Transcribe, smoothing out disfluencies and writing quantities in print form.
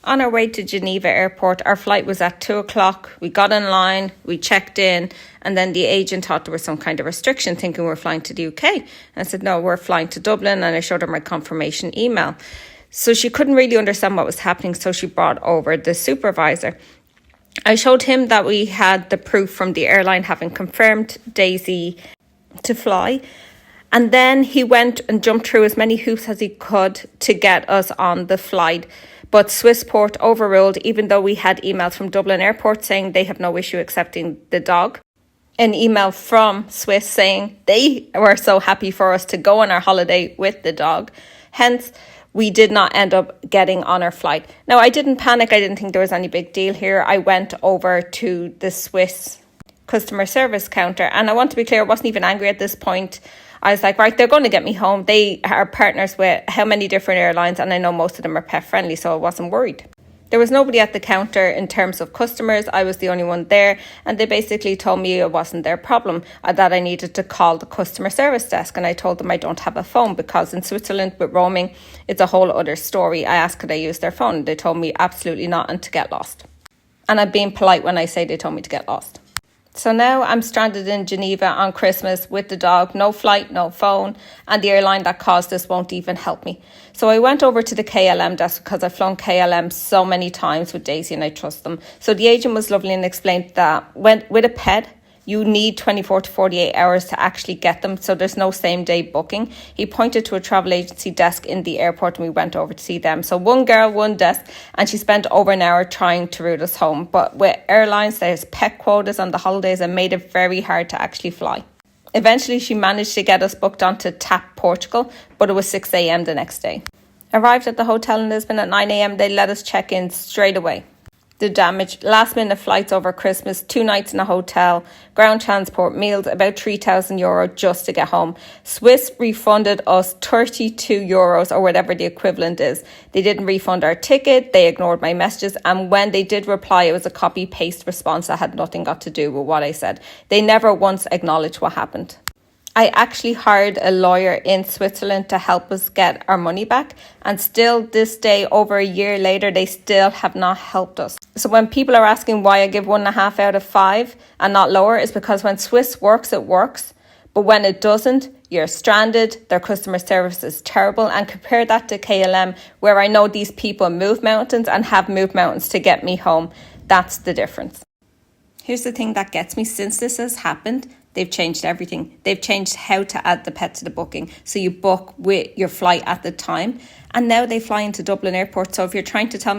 On our way to Geneva airport, our flight was at 2:00. We got in line, we checked in, and then the agent thought there was some kind of restriction, thinking we're flying to the UK. And I said, no, we're flying to Dublin, and I showed her my confirmation email. So she couldn't really understand what was happening, so she brought over the supervisor. I showed him that we had the proof from the airline having confirmed Daisy to fly. And then he went and jumped through as many hoops as he could to get us on the flight. But Swissport overruled, even though we had emails from Dublin Airport saying they have no issue accepting the dog. An email from Swiss saying they were so happy for us to go on our holiday with the dog. Hence, we did not end up getting on our flight. Now, I didn't panic. I didn't think there was any big deal here. I went over to the Swiss customer service counter. And I want to be clear, I wasn't even angry at this point. I was like, right, they're going to get me home. They are partners with how many different airlines, and I know most of them are pet friendly, so I wasn't worried. There was nobody at the counter in terms of customers. I was the only one there, and they basically told me it wasn't their problem, that I needed to call the customer service desk. And I told them I don't have a phone, because in Switzerland with roaming, it's a whole other story. I asked could I use their phone. They told me absolutely not, and to get lost. And I'm being polite when I say they told me to get lost. So now I'm stranded in Geneva on Christmas with the dog, no flight, no phone, and the airline that caused this won't even help me. So I went over to the KLM desk because I've flown KLM so many times with Daisy and I trust them. So the agent was lovely and explained that with a pet, you need 24 to 48 hours to actually get them. So there's no same day booking. He pointed to a travel agency desk in the airport and we went over to see them. So one girl, one desk, and she spent over an hour trying to route us home. But with airlines, there's pet quotas on the holidays and made it very hard to actually fly. Eventually, she managed to get us booked onto TAP Portugal, but it was 6 a.m. the next day. Arrived at the hotel in Lisbon at 9 a.m. They let us check in straight away. The damage, last minute flights over Christmas, 2 nights in a hotel, ground transport, meals, about €3,000 just to get home. Swiss refunded us €32 or whatever the equivalent is. They didn't refund our ticket, they ignored my messages, and when they did reply, it was a copy paste response that had nothing got to do with what I said. They never once acknowledged what happened. I actually hired a lawyer in Switzerland to help us get our money back. And still this day, over a year later, they still have not helped us. So when people are asking why I give 1.5 out of 5 and not lower, is because when Swiss works, it works. But when it doesn't, you're stranded. Their customer service is terrible. And compare that to KLM, where I know these people move mountains and have moved mountains to get me home. That's the difference. Here's the thing that gets me. Since this has happened, they've changed everything. They've changed how to add the pet to the booking. So you book with your flight at the time. And now they fly into Dublin Airport. So if you're trying to tell me